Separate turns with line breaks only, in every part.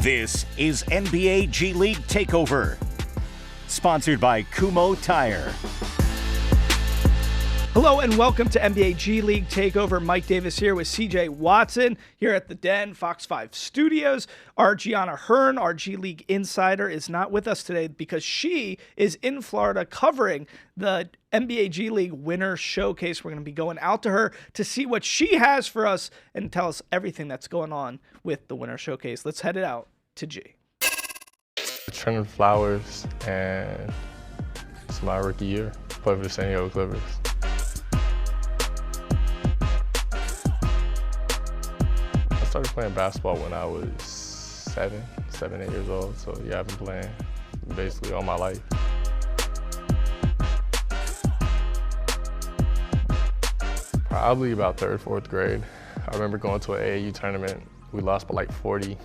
This is NBA G League Takeover, sponsored by Kumho Tire.
Hello and welcome to NBA G League Takeover. Mike Davis here with CJ Watson here at the Den, Fox 5 Studios. Our Gianna Hearn, our G League insider, is not with us today because she is in Florida covering the NBA G League Winner Showcase. We're going to be going out to her to see what she has for us and tell us everything that's going on with the Winner Showcase. Let's head it out to G.
Trentyn Flowers, and it's my rookie year. Play for the San Diego Clippers. I started playing basketball when I was 8 years old. So yeah, I've been playing basically all my life. Probably about 3rd, 4th grade. I remember going to an AAU tournament. We lost by like 40.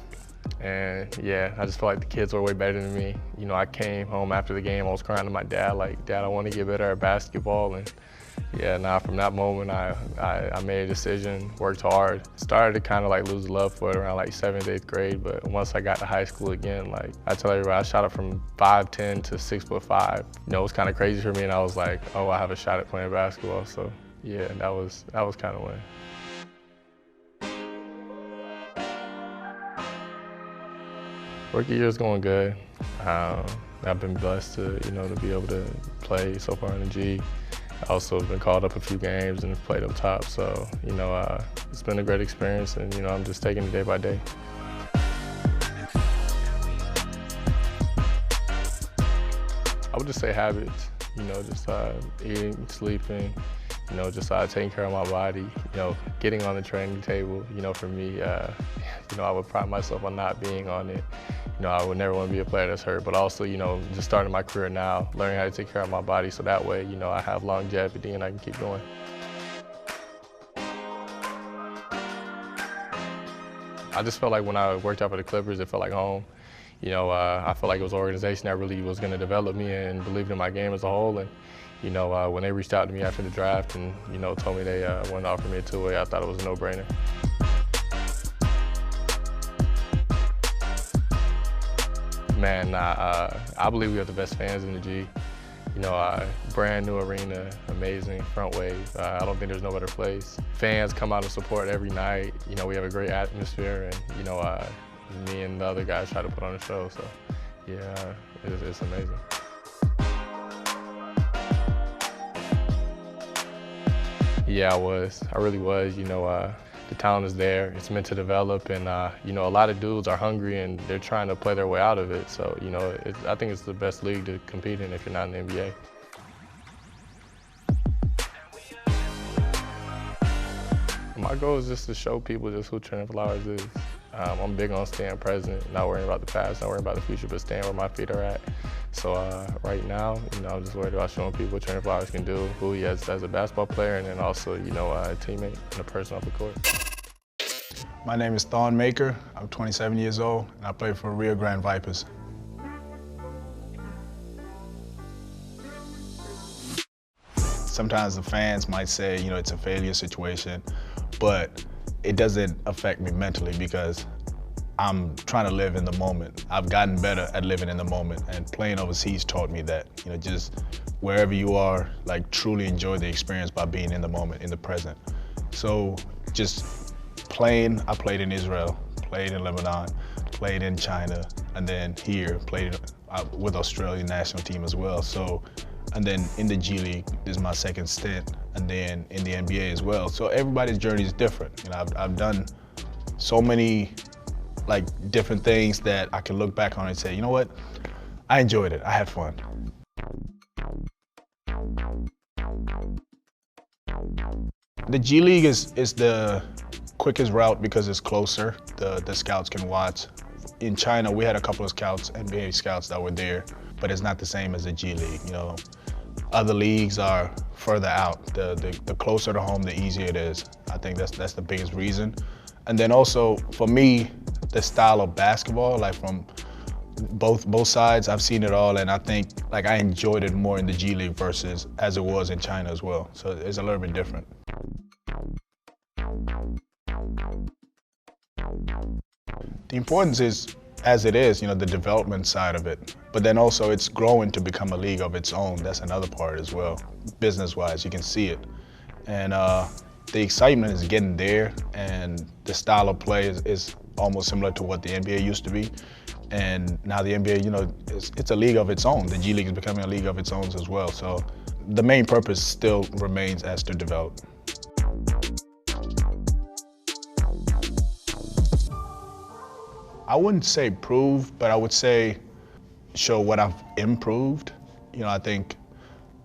And yeah, I just felt like the kids were way better than me. You know, I came home after the game, I was crying to my dad, like, Dad, I want to get better at basketball. And yeah, now from that moment, I made a decision, worked hard. Started to kind of like lose love for it around like 7th, 8th grade, but once I got to high school again, like I tell everybody, I shot up from 5'10" to 6'5". You know, it was kind of crazy for me, and I was like, oh, I have a shot at playing basketball. So yeah, that was kind of when. Rookie year's going good. I've been blessed to, to be able to play so far in the G. I also have been called up a few games and played up top. So, it's been a great experience, and, I'm just taking it day by day. I would just say habits, just eating, sleeping, just taking care of my body, getting on the training table. For me, I would pride myself on not being on it. I would never want to be a player that's hurt, but also, just starting my career now, learning how to take care of my body so that way, I have longevity and I can keep going. I just felt like when I worked out for the Clippers, it felt like home. I felt like it was an organization that really was going to develop me and believed in my game as a whole. And, when they reached out to me after the draft and, told me they wanted to offer me a two-way, I thought it was a no-brainer. Man, I believe we have the best fans in the G. Brand new arena, amazing, front wave. I don't think there's no better place. Fans come out and support every night. We have a great atmosphere, and, me and the other guys try to put on a show, so yeah, it's amazing. Yeah, I really was. The talent is there, it's meant to develop, and a lot of dudes are hungry and they're trying to play their way out of it. So, I think it's the best league to compete in if you're not in the NBA. My goal is just to show people just who Trentyn Flowers is. I'm big on staying present, not worrying about the past, not worrying about the future, but staying where my feet are at. So right now, I'm just worried about showing people what Trentyn Flowers can do, who he is as a basketball player, and then also, a teammate and a person off the court.
My name is Thon Maker. I'm 27 years old, and I play for Rio Grande Vipers. Sometimes the fans might say, it's a failure situation, but it doesn't affect me mentally because I'm trying to live in the moment. I've gotten better at living in the moment, and playing overseas taught me that, just wherever you are, like truly enjoy the experience by being in the moment, in the present. So just playing, I played in Israel, played in Lebanon, played in China, and then here, played with Australian national team as well. So, and then in the G League, this is my 2nd stint, and then in the NBA as well. So everybody's journey is different. I've done so many different things that I can look back on and say, you know what? I enjoyed it, I had fun. The G League is the quickest route because it's closer. The scouts can watch. In China, we had a couple of scouts, NBA scouts that were there, but it's not the same as the G League. Other leagues are further out. The closer to home, the easier it is. I think that's the biggest reason. And then also, for me, the style of basketball, from both sides, I've seen it all, and I think I enjoyed it more in the G League versus as it was in China as well. So it's a little bit different. The importance is as it is, the development side of it. But then also it's growing to become a league of its own. That's another part as well. Business-wise, you can see it. And the excitement is getting there, and the style of play is almost similar to what the NBA used to be. And now the NBA, it's a league of its own. The G League is becoming a league of its own as well. So the main purpose still remains as to develop. I wouldn't say prove, but I would say show what I've improved. I think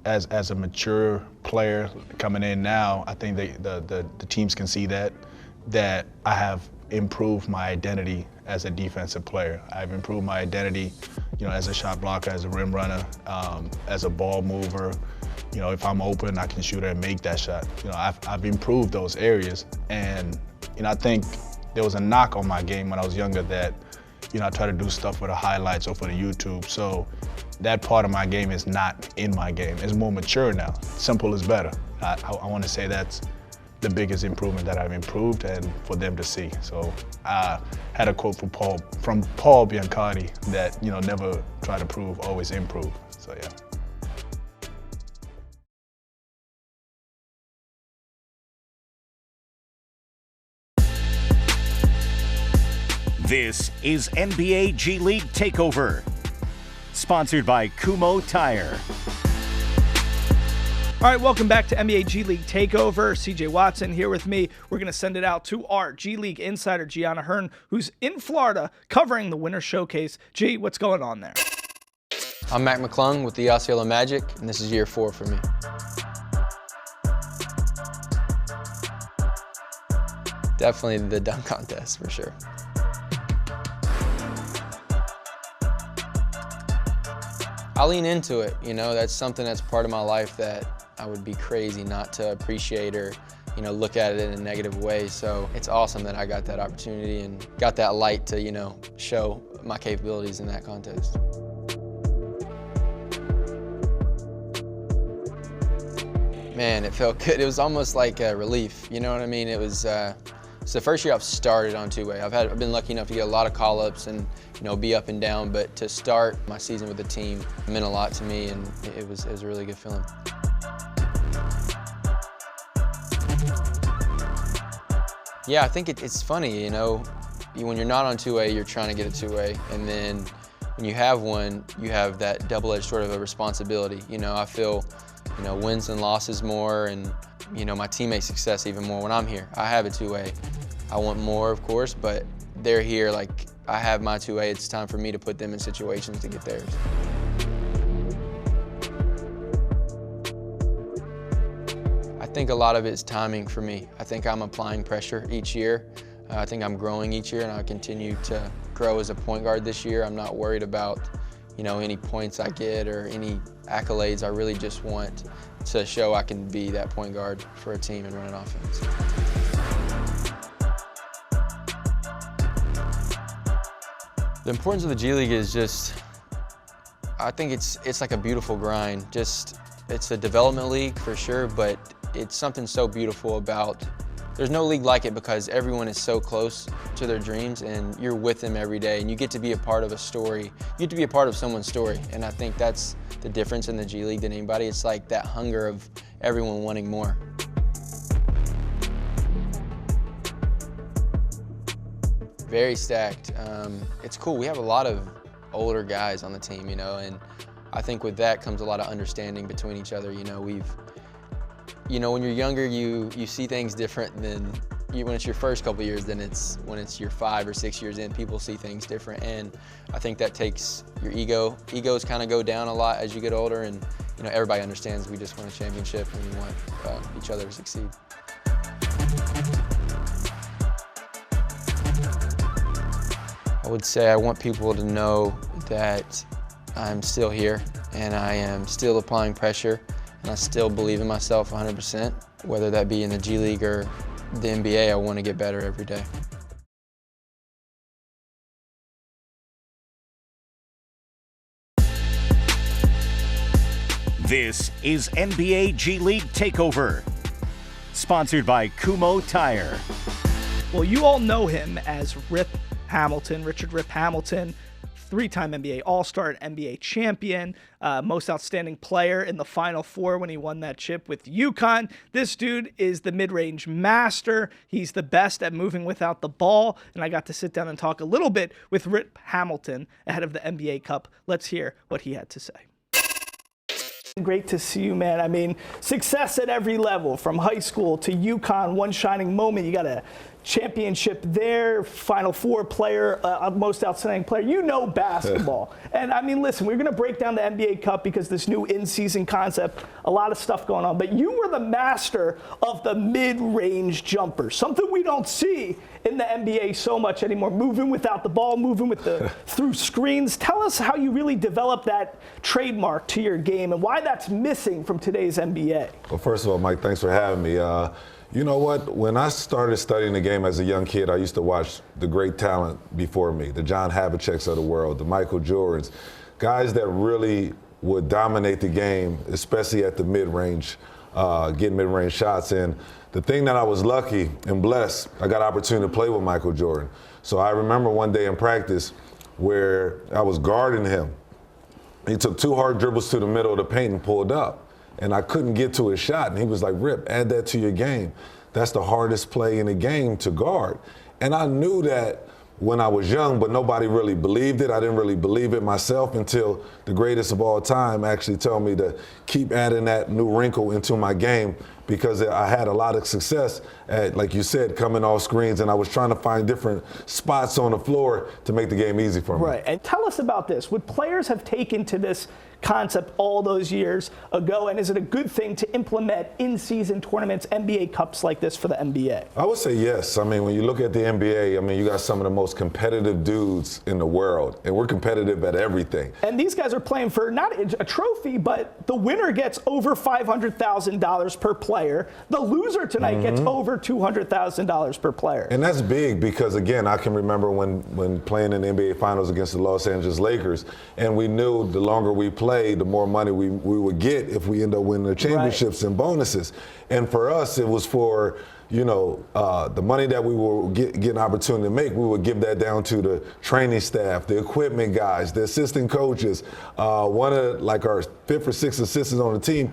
as a mature player coming in now, I think the teams can see that I have improved my identity as a defensive player. I've improved my identity, as a shot blocker, as a rim runner, as a ball mover. If I'm open, I can shoot it and make that shot. I've improved those areas, and I think there was a knock on my game when I was younger that, I try to do stuff for the highlights or for the YouTube. So that part of my game is not in my game. It's more mature now. Simple is better. I want to say that's the biggest improvement that I've improved, and for them to see. So I had a quote from Paul Biancardi that, never try to prove, always improve. So yeah.
This is NBA G League Takeover, sponsored by Kumho Tire.
All right, welcome back to NBA G League Takeover. CJ Watson here with me. We're going to send it out to our G League insider, Gianna Hearn, who's in Florida covering the Winter Showcase. G, what's going on there?
I'm Mac McClung with the Osceola Magic, and this is year 4 for me. Definitely the dunk contest, for sure. I lean into it, that's something that's part of my life that I would be crazy not to appreciate or, look at it in a negative way. So it's awesome that I got that opportunity and got that light to, show my capabilities in that contest. Man, it felt good. It was almost like a relief, you know what I mean? It was, it's the first year I've started on two-way. I've been lucky enough to get a lot of call-ups and be up and down, but to start my season with the team meant a lot to me, and it was a really good feeling. Yeah, I think it's funny, when you're not on two-way, you're trying to get a two-way, and then when you have one, you have that double-edged sort of a responsibility. I feel, wins and losses more, and my teammates' success even more when I'm here. I have a two-way. I want more, of course, but they're here, like, I have my two-way. It's time for me to put them in situations to get theirs. I think a lot of it's timing for me. I think I'm applying pressure each year. I think I'm growing each year, and I'll continue to grow as a point guard this year. I'm not worried about, any points I get or any accolades. I really just want to show I can be that point guard for a team and run an offense. The importance of the G League is just, I think it's like a beautiful grind. It's a development league for sure, but it's something so beautiful about, there's no league like it because everyone is so close to their dreams and you're with them every day and you get to be a part of a story. You get to be a part of someone's story, and I think that's the difference in the G League than anybody. It's like that hunger of everyone wanting more. Very stacked. It's cool. We have a lot of older guys on the team, and I think with that comes a lot of understanding between each other. When you're younger, you see things different than when it's your first couple years than when it's your 5 or 6 years in. People see things different, and I think that takes your ego. Egos kind of go down a lot as you get older, and everybody understands we just want a championship and we want each other to succeed. I would say I want people to know that I'm still here and I am still applying pressure and I still believe in myself 100%. Whether that be in the G League or the NBA, I want to get better every day.
This is NBA G League Takeover, sponsored by Kumho Tire.
Well, you all know him as Rip Hamilton, Richard Rip Hamilton, 3-time NBA All-Star and NBA champion, most outstanding player in the Final Four when he won that chip with UConn. This dude is the mid-range master. He's the best at moving without the ball, and I got to sit down and talk a little bit with Rip Hamilton ahead of the NBA Cup. Let's hear what he had to say. Great to see you, man. I mean, success at every level, from high school to UConn, one shining moment. You got a championship there, Final Four player, most outstanding player. You know basketball. And I mean, listen, we're going to break down the NBA Cup because this new in-season concept, a lot of stuff going on. But you were the master of the mid-range jumper, something we don't see in the NBA so much anymore, moving without the ball, moving with the through screens. Tell us how you really developed that trademark to your game and why that's missing from today's NBA.
Well, first of all, Mike, thanks for having me. You know what? When I started studying the game as a young kid, I used to watch the great talent before me, the John Havliceks of the world, the Michael Jordans, guys that really would dominate the game, especially at the mid-range, getting mid-range shots. And the thing that I was lucky and blessed, I got an opportunity to play with Michael Jordan. So I remember one day in practice where I was guarding him. He took 2 hard dribbles to the middle of the paint and pulled up. And I couldn't get to his shot. And he was like, Rip, add that to your game. That's the hardest play in the game to guard. And I knew that when I was young, but nobody really believed it. I didn't really believe it myself until the greatest of all time actually told me to keep adding that new wrinkle into my game, because I had a lot of success at, like you said, coming off screens, and I was trying to find different spots on the floor to make the game easy for me.
Right, and tell us about this. Would players have taken to this concept all those years ago, and is it a good thing to implement in-season tournaments, NBA Cups like this for the NBA?
I would say yes. I mean, when you look at the NBA, I mean, you got some of the most competitive dudes in the world, and we're competitive at everything.
And these guys are playing for not a trophy, but the winner gets over $500,000 per player. The loser tonight gets over $200,000 per player.
And that's big because, again, I can remember when playing in the NBA Finals against the Los Angeles Lakers, and we knew the longer we played, the more money we would get if we end up winning the championships and bonuses. And for us, it was for, you know, the money that we will get an opportunity to make, we would give that down to the training staff, the equipment guys, the assistant coaches. One of, like, our 5th or 6th assistants on the team,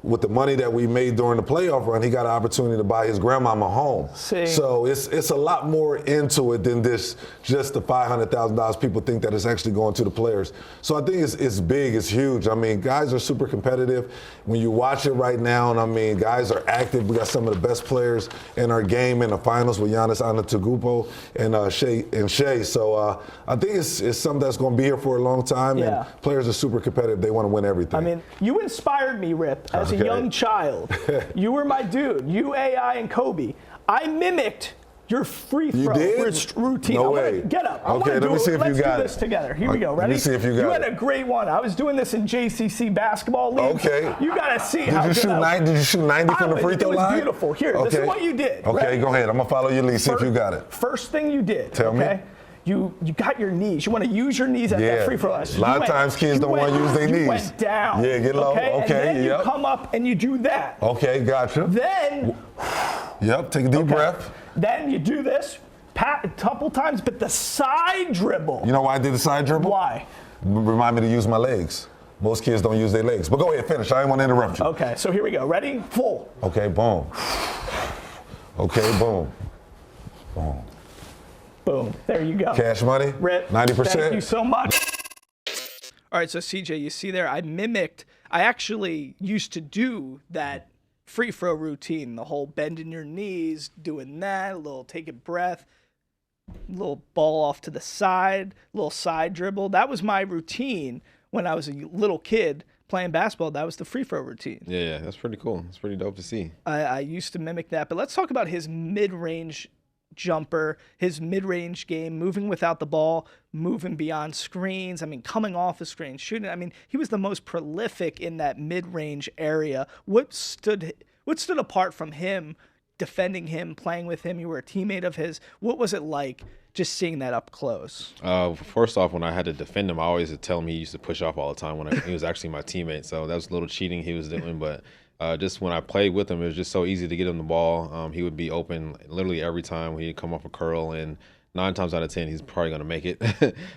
with the money that we made during the playoff run, he got an opportunity to buy his grandmama a home. So it's a lot more into it than this, just the $500,000 people think that it's actually going to the players. So I think it's big, it's huge. I mean, guys are super competitive. When you watch it right now, and I mean, guys are active. We got some of the best players in our game in the finals with Giannis Antetokounmpo and Shea. So I think it's something that's going to be here for a long time, and players are super competitive. They want to win everything.
I mean, you inspired me, Rip, as a young child. You were my dude. You, AI, and Kobe. I mimicked your free throw routine.
No way.
Get up.
Okay, let me see if you got it.
Let's do this together. Here we go. Ready?
Let me see if you got it.
You had a great one. I was doing this in JCC basketball league.
Okay.
You got to see
Did you shoot 90 from the free throw line?
It was beautiful. Here, this is what you did.
Okay,
Ready?
go ahead. I'm going to follow your lead. See if you got it.
First thing you did.
Tell me.
You got your knees. You want to use your knees at that free throw line.
A lot of times kids don't want to use their knees.
You went down.
Yeah, get low. Okay,
and then you come up and you do that.
Okay, gotcha.
Then.
Take a deep breath.
Then you do this a couple times, but the side dribble.
You know why I did the side dribble?
Why?
Remind me to use my legs. Most kids don't use their legs. But go ahead, finish. I didn't want to interrupt you.
Okay, so here we go. Ready? Full.
Okay, boom. Okay, boom. Boom.
Boom. There you go.
Cash money?
Rip,
90%?
Thank you so much. All right, so CJ, you see there, I actually used to do that free throw routine, the whole bending your knees, doing that, a little take a breath, little ball off to the side, little side dribble. That was my routine when I was a little kid playing basketball. That was the free throw routine.
Yeah, that's pretty cool. It's pretty dope to see.
I used to mimic that. But let's talk about his mid-range jumper, his mid-range game, moving without the ball, moving beyond screens. I mean, coming off the screen, shooting. I mean, he was the most prolific in that mid-range area. What stood apart from him, defending him, playing with him? You were a teammate of his. What was it like just seeing that up close?
First off, when I had to defend him, I always would tell him he used to push off all the time when he was actually my teammate. So that was a little cheating he was doing, but just when I played with him, it was just so easy to get him the ball. He would be open literally every time when he'd come off a curl, and 9 times out of 10, he's probably going to make it.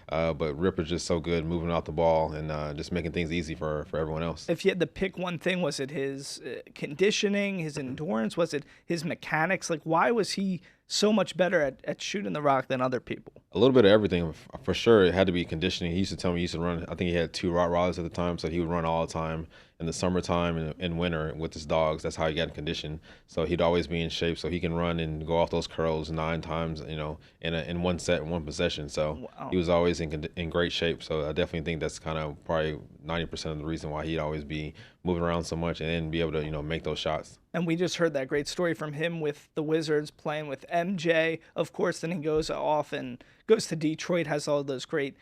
But Rip is just so good moving off the ball and just making things easy for everyone else.
If you had to pick one thing, was it his conditioning, his endurance? Was it his mechanics? Like, why was he so much better at shooting the rock than other people?
A little bit of everything. For sure, it had to be conditioning. He used to tell me he used to run, I think he had 2 Rottweilers at the time, so he would run all the time in the summertime and in winter with his dogs. That's how he got in condition. So he'd always be in shape so he can run and go off those curls 9 times, in one set, in one possession. So
Wow.
he was always in great shape. So I definitely think that's kind of probably 90% of the reason why he'd always be moving around so much and then be able to, make those shots.
And we just heard that great story from him with the Wizards playing with MJ. Of course, then he goes off and goes to Detroit, has all those great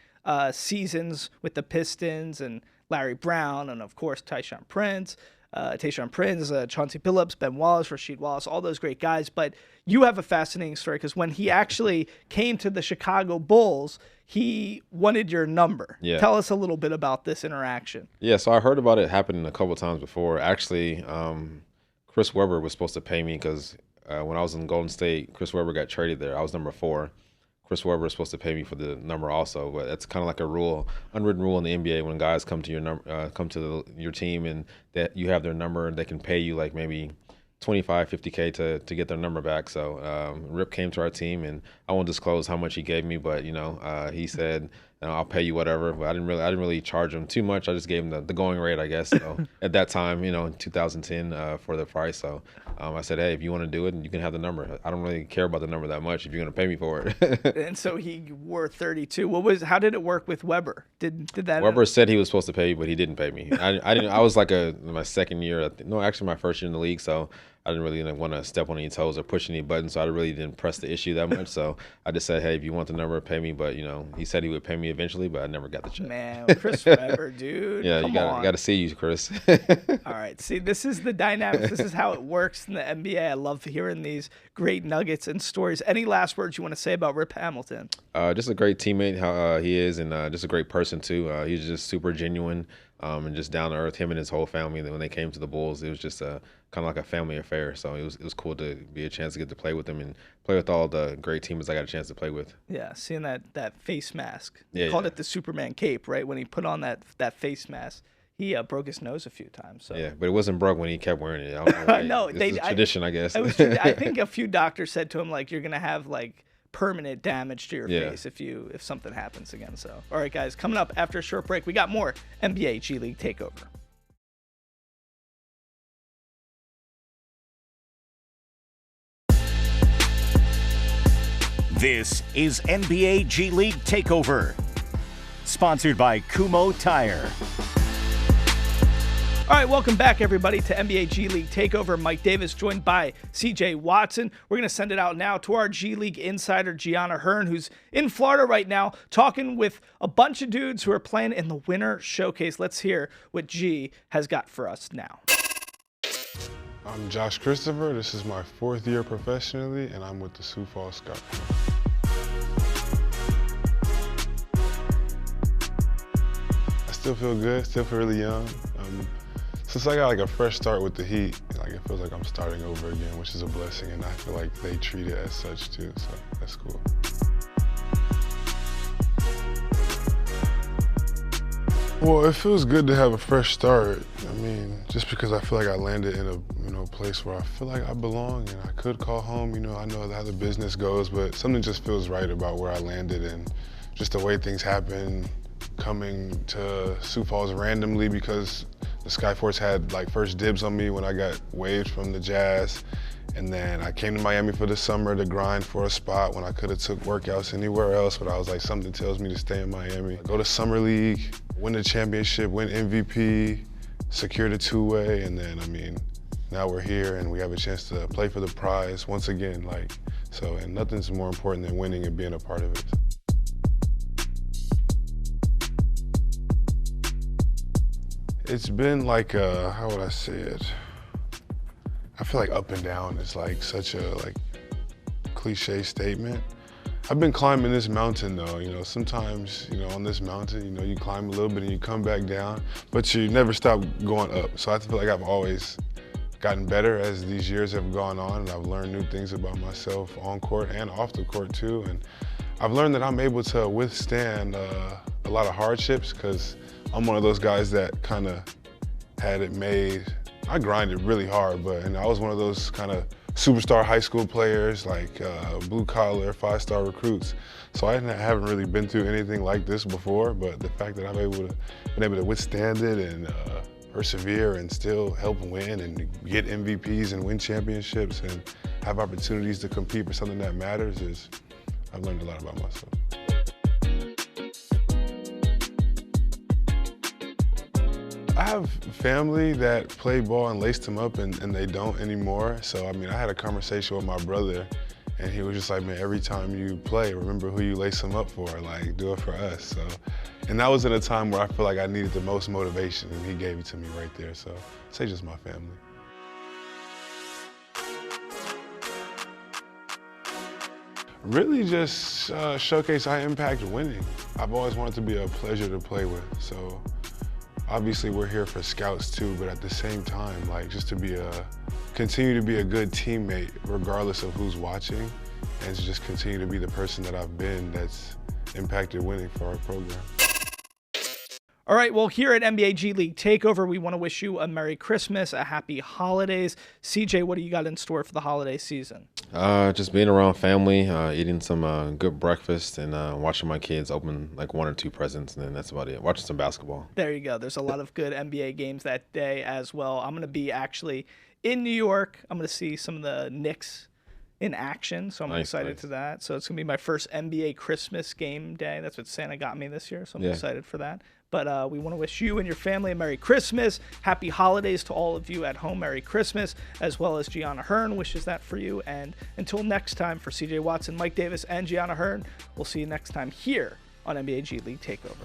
seasons with the Pistons and Larry Brown, and of course Tayshaun Prince, Chauncey Billups, Ben Wallace, Rasheed Wallace, all those great guys. But you have a fascinating story because when he actually came to the Chicago Bulls, he wanted your number.
Yeah.
Tell us a little bit about this interaction.
Yeah, so I heard about it happening a couple of times before. Actually, Chris Webber was supposed to pay me because when I was in Golden State, Chris Webber got traded there. I was number 4. Chris Webber is supposed to pay me for the number also, but it's kind of like a rule, unwritten rule in the NBA. When guys come to your team and that you have their number, they can pay you like maybe 25, 50K to get their number back. So Rip came to our team, and I won't disclose how much he gave me, but he said, I'll pay you whatever. But I didn't really charge him too much. I just gave him the going rate, I guess. So at that time, in 2010, for the price. So I said, hey, if you want to do it, you can have the number. I don't really care about the number that much if you're going to pay me for it.
And so he wore 32. How did it work with Webber? Did that?
Weber said he was supposed to pay me, but he didn't pay me. I didn't. I was like my second year. Actually my first year in the league. So I didn't really want to step on any toes or push any buttons. So I really didn't press the issue that much. So I just said, hey, if you want the number, pay me. But he said he would pay me eventually, but I never got the check.
Man, Chris Webber, dude.
Yeah,
Come
you
on.
got to see you, Chris.
All right. See, this is the dynamics. This is how it works in the NBA. I love hearing these great nuggets and stories. Any last words you want to say about Rip Hamilton?
Just a great teammate, how he is, and just a great person too. He's just super genuine and just down to earth. Him and his whole family. When they came to the Bulls, it was just kind of like a family affair. So it was cool to be a chance to get to play with him and play with all the great teammates I got a chance to play with.
Yeah, seeing that face mask.
Yeah,
They called it the Superman cape, right? When he put on that face mask. He broke his nose a few times. So.
Yeah, but it wasn't broke when he kept wearing it. I don't know why.
No,
It's a tradition, I guess.
I think a few doctors said to him, like, you're gonna have like permanent damage to your
Yeah.
face if something happens again. So, all right, guys, coming up after a short break, we got more NBA G League Takeover.
This is NBA G League Takeover, sponsored by Kumho Tire.
All right, welcome back, everybody, to NBA G League Takeover. Mike Davis joined by CJ Watson. We're going to send it out now to our G League insider, Gianna Hearn, who's in Florida right now, talking with a bunch of dudes who are playing in the Winter Showcase. Let's hear what G has got for us now.
I'm Josh Christopher. This is my 4th year professionally, and I'm with the Sioux Falls Scout. I still feel good, still feel really young. Since I got like a fresh start with the Heat, like it feels like I'm starting over again, which is a blessing, and I feel like they treat it as such too, so that's cool. Well, it feels good to have a fresh start. I mean, just because I feel like I landed in a place where I feel like I belong and I could call home. I know how the business goes, but something just feels right about where I landed and just the way things happen. Coming to Sioux Falls randomly because the Skyforce had like first dibs on me when I got waived from the Jazz. And then I came to Miami for the summer to grind for a spot when I could have took workouts anywhere else, but I was like, something tells me to stay in Miami. Go to Summer League, win the championship, win MVP, secure the two-way, and then, now we're here and we have a chance to play for the prize once again, and nothing's more important than winning and being a part of it. It's been like how would I say it? I feel like up and down is like such a cliche statement. I've been climbing this mountain though, sometimes, on this mountain, you climb a little bit and you come back down, but you never stop going up. So I feel like I've always gotten better as these years have gone on, and I've learned new things about myself on court and off the court too. And I've learned that I'm able to withstand a lot of hardships because I'm one of those guys that kind of had it made. I grinded really hard, and I was one of those kind of superstar high school players, like blue collar, 5-star recruits. So I haven't really been through anything like this before, but the fact that I've been able to withstand it and persevere and still help win and get MVPs and win championships and have opportunities to compete for something that matters I've learned a lot about myself. I have family that play ball and laced them up and they don't anymore. So, I mean, I had a conversation with my brother and he was just like, man, every time you play, remember who you lace them up for, like, do it for us. So, and that was in a time where I feel like I needed the most motivation and he gave it to me right there. So, I'd say just my family. Really just showcase how I impact winning. I've always wanted to be a pleasure to play with. So obviously we're here for scouts too, but at the same time, like just to continue to be a good teammate regardless of who's watching and to just continue to be the person that I've been that's impacted winning for our program.
All right, well, here at NBA G League Takeover, we want to wish you a Merry Christmas, a Happy Holidays. CJ, what do you got in store for the holiday season?
Just being around family, eating some good breakfast, and watching my kids open like 1 or 2 presents, and then that's about it. Watching some basketball.
There you go. There's a lot of good NBA games that day as well. I'm going to be actually in New York. I'm going to see some of the Knicks in action, so I'm excited to that. So it's going to be my first NBA Christmas game day. That's what Santa got me this year, so I'm excited for that. But we want to wish you and your family a Merry Christmas. Happy holidays to all of you at home. Merry Christmas, as well as Gianna Hearn wishes that for you. And until next time, for CJ Watson, Mike Davis, and Gianna Hearn, we'll see you next time here on NBA G League Takeover.